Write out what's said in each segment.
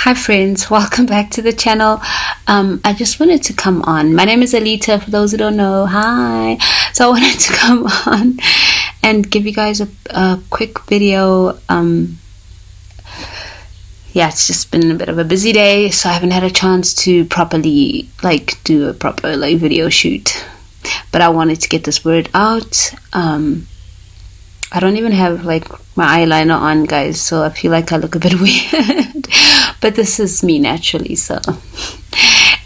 Hi friends, welcome back to the channel. I just wanted to come on. My name is Alita, for those who don't know. Hi. So I wanted to come on and give you guys a quick video. Yeah, it's just been a bit of a busy day, so I haven't had a chance to properly do a proper video shoot. But I wanted to get this word out. I don't even have my eyeliner on, guys, so I feel like I look a bit weird. But this is me naturally, so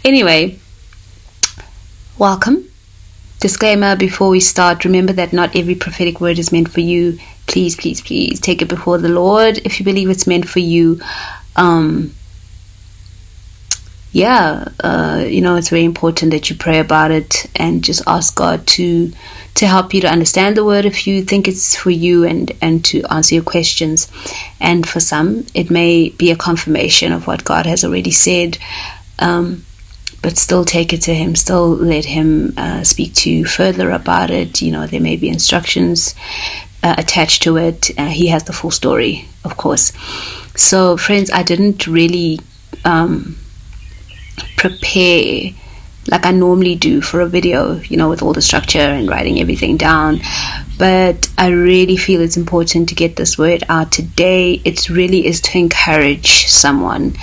anyway, welcome. Disclaimer before we start: remember that not every prophetic word is meant for you. Please, please, please take it before the Lord if you believe it's meant for you. It's very important that you pray about it and just ask God to help you to understand the word if you think it's for you, and to answer your questions. And for some, it may be a confirmation of what God has already said, but still take it to Him, still let Him speak to you further about it. There may be instructions attached to it. He has the full story, of course. So friends, I didn't really prepare like I normally do for a video, with all the structure and writing everything down. But I really feel it's important to get this word out today. It really is to encourage someone.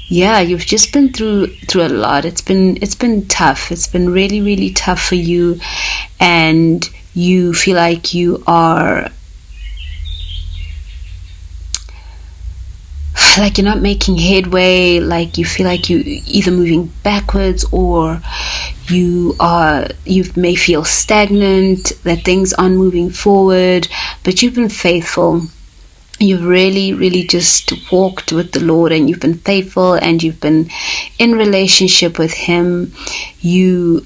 You've just been through a lot. It's been tough. It's been really, really tough for you, and you feel like you are you're not making headway, you feel like you either moving backwards, or you may feel stagnant, that things aren't moving forward. But you've been faithful. You've really, really just walked with the Lord, and you've been faithful, and you've been in relationship with Him. You're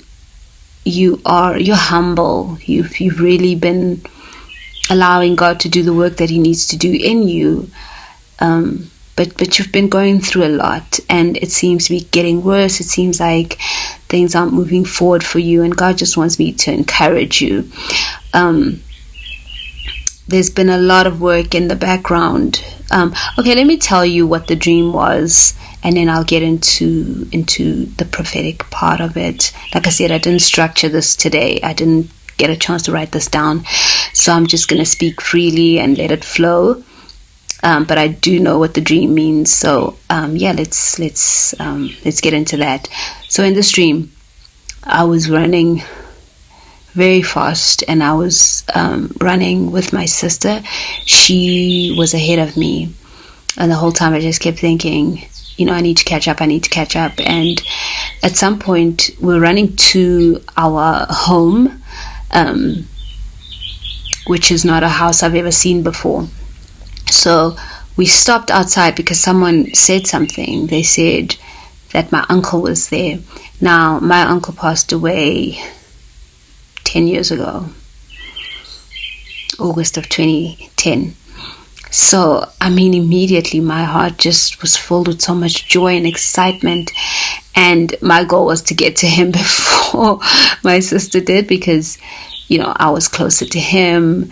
humble. You've really been allowing God to do the work that He needs to do in you. But you've been going through a lot, and it seems to be getting worse. It seems like things aren't moving forward for you, and God just wants me to encourage you. There's been a lot of work in the background. Okay, let me tell you what the dream was, and then I'll get into the prophetic part of it. Like I said, I didn't structure this today. I didn't get a chance to write this down, so I'm just going to speak freely and let it flow. But I do know what the dream means, so let's get into that. So in this dream, I was running very fast, and I was running with my sister. She was ahead of me, and the whole time I just kept thinking, I need to catch up. And at some point, we're running to our home, which is not a house I've ever seen before. So we stopped outside because someone said something. They said that my uncle was there. Now, my uncle passed away 10 years ago, August of 2010. So, immediately my heart just was filled with so much joy and excitement. And my goal was to get to him before my sister did, because, I was closer to him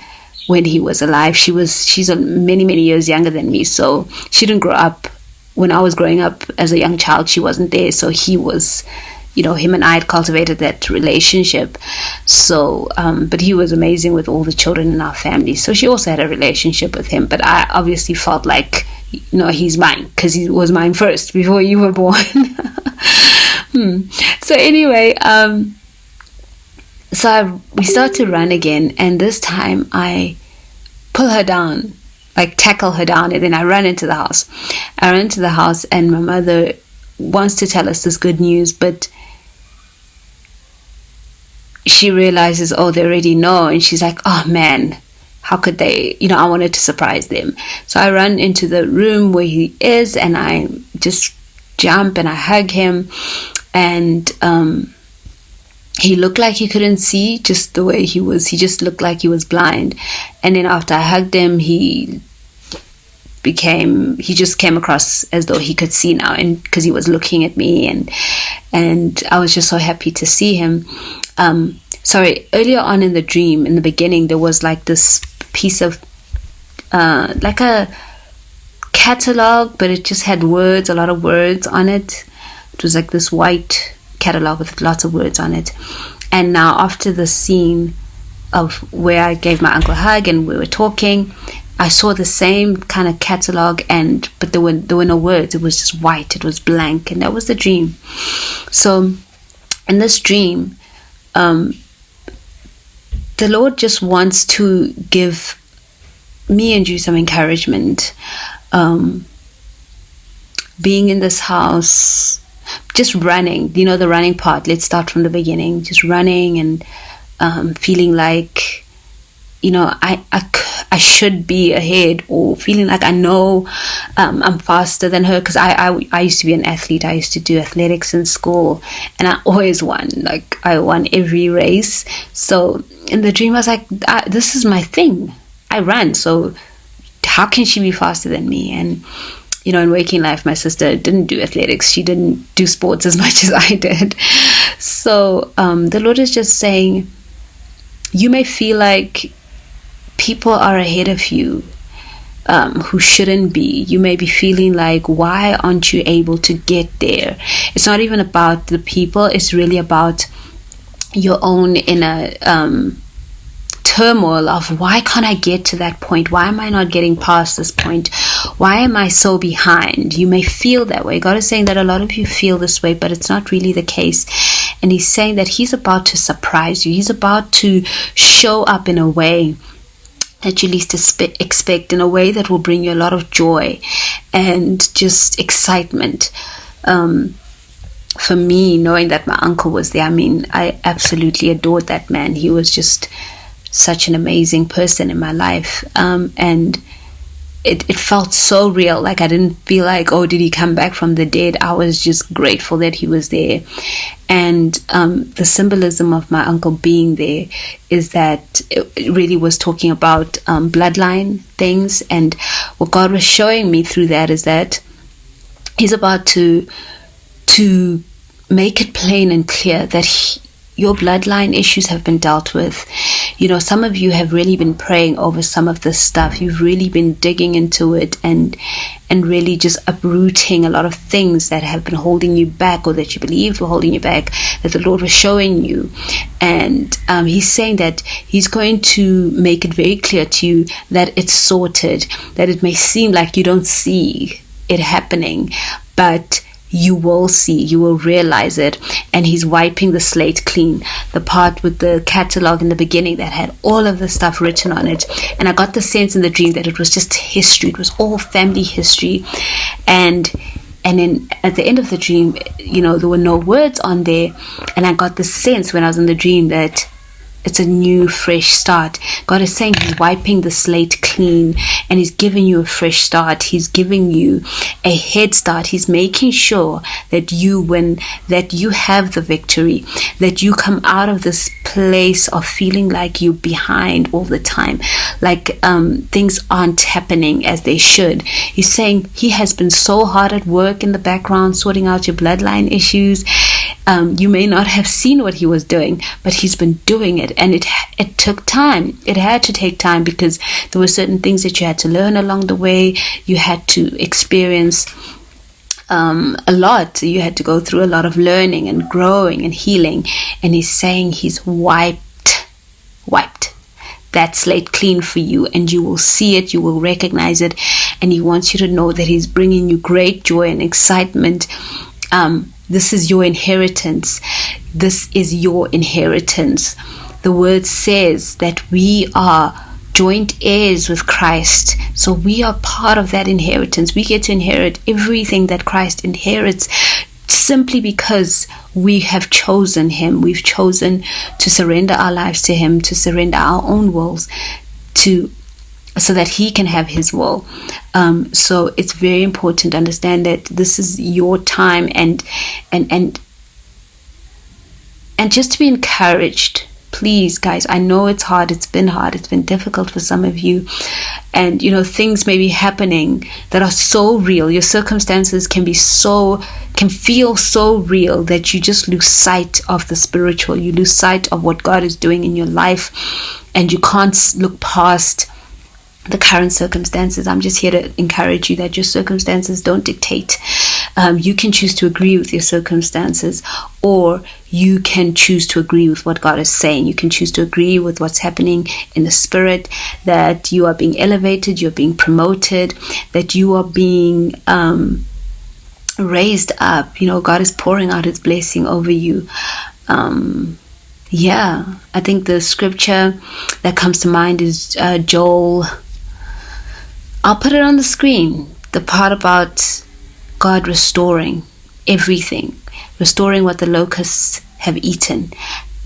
when he was alive. She's many, many years younger than me, so she didn't grow up. When I was growing up as a young child, she wasn't there, so he was, him and I had cultivated that relationship. So, but he was amazing with all the children in our family, so she also had a relationship with him. But I obviously felt like, he's mine, because he was mine first, before you were born. So anyway, we start to run again, and this time I pull her down, tackle her down, and then I run into the house. And my mother wants to tell us this good news, but she realizes, they already know, and she's like, oh man, how could they? I wanted to surprise them. So I run into the room where he is, and I just jump and I hug him, and he looked like he couldn't see, just the way he was. He just looked like he was blind. And then after I hugged him, he just came across as though he could see now, and because he was looking at me, and I was just so happy to see him. Earlier on in the dream, in the beginning, there was this piece of like a catalog, but it just had words, a lot of words on it. It was like this white catalog with lots of words on it. And now after the scene of where I gave my uncle a hug and we were talking, I saw the same kind of catalog, but there were no words. It was just white. It was blank, and that was the dream. So in this dream, the Lord just wants to give me and you some encouragement. Being in this house, just running, the running part. Let's start from the beginning. Just running and feeling like, I should be ahead, or feeling like I know I'm faster than her, because I used to be an athlete. I used to do athletics in school, and I always won. Like, I won every race. So in the dream, I was like, this is my thing. I run, so how can she be faster than me? And in waking life, my sister didn't do athletics. She didn't do sports as much as I did. So the Lord is just saying, you may feel like people are ahead of you who shouldn't be. You may be feeling like, why aren't you able to get there? It's not even about the people. It's really about your own inner turmoil of, why can't I get to that point? Why am I not getting past this point? Why am I so behind? You may feel that way. God is saying that a lot of you feel this way, but it's not really the case. And he's saying that he's about to surprise you. He's about to show up in a way that you least expect, in a way that will bring you a lot of joy and just excitement. For me, knowing that my uncle was there, I absolutely adored that man. He was just such an amazing person in my life, and it felt so real. Like, I didn't feel like, oh, did he come back from the dead? I was just grateful that he was there. And the symbolism of my uncle being there is that it really was talking about bloodline things. And what God was showing me through that is that he's about to make it plain and clear that your bloodline issues have been dealt with. Some of you have really been praying over some of this stuff. You've really been digging into it and really just uprooting a lot of things that have been holding you back, or that you believed were holding you back, that the Lord was showing you. And he's saying that he's going to make it very clear to you that it's sorted, that it may seem like you don't see it happening, but you will see, you will realize it. And he's wiping the slate clean. The part with the catalog in the beginning that had all of the stuff written on it, and I got the sense in the dream that it was just history. It was all family history. And then at the end of the dream, there were no words on there, and I got the sense when I was in the dream that it's a new, fresh start. God is saying he's wiping the slate clean, and he's giving you a fresh start. He's giving you a head start. He's making sure that you win, that you have the victory, that you come out of this place of feeling like you're behind all the time, like things aren't happening as they should. He's saying he has been so hard at work in the background, sorting out your bloodline issues. You may not have seen what he was doing, but he's been doing it, and it took time. It had to take time, because there were certain things that you had to learn along the way. You had to experience a lot. You had to go through a lot of learning and growing and healing. And he's saying he's wiped that slate clean for you, and you will see it, you will recognize it, and he wants you to know that he's bringing you great joy and excitement. This is your inheritance. This is your inheritance. The word says that we are joint heirs with Christ. So we are part of that inheritance. We get to inherit everything that Christ inherits, simply because we have chosen him. We've chosen to surrender our lives to him, to surrender our own wills so that he can have his will. So it's very important to understand that this is your time, and just to be encouraged. Please, guys, I know it's hard. It's been hard. It's been difficult for some of you. And, things may be happening that are so real. Your circumstances can feel so real that you just lose sight of the spiritual. You lose sight of what God is doing in your life, and you can't look past the current circumstances. I'm just here to encourage you that your circumstances don't dictate. You can choose to agree with your circumstances, or you can choose to agree with what God is saying. You can choose to agree with what's happening in the spirit, that you are being elevated, you're being promoted, that you are being raised up. God is pouring out his blessing over you. I think the scripture that comes to mind is Joel. I'll put it on the screen. The part about God restoring everything, restoring what the locusts have eaten.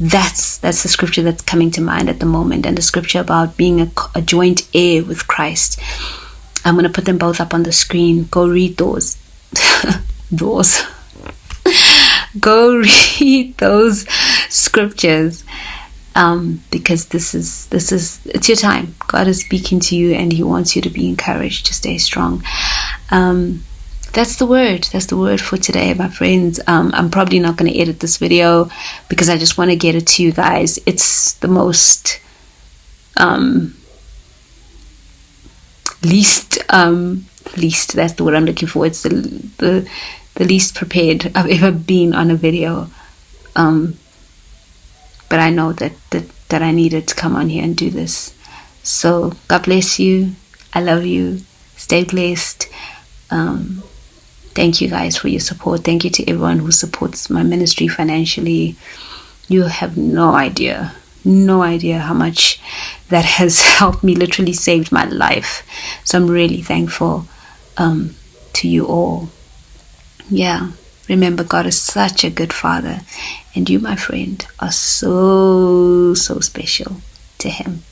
That's the scripture that's coming to mind at the moment, and the scripture about being a joint heir with Christ. I'm going to put them both up on the screen. Go read those. Go read those scriptures, because this is it's your time. God is speaking to you, and he wants you to be encouraged, to stay strong. That's the word for today, my friends. I'm probably not going to edit this video because I just want to get it to you guys. It's the most least, that's the word I'm looking for. It's the least prepared I've ever been on a video. But I know that I needed to come on here and do this. So God bless you. I love you. Stay blessed. Thank you guys for your support. Thank you to everyone who supports my ministry financially. You have no idea how much that has helped me, literally saved my life. So I'm really thankful to you all. Yeah, remember, God is such a good Father, and you, my friend, are so special to him.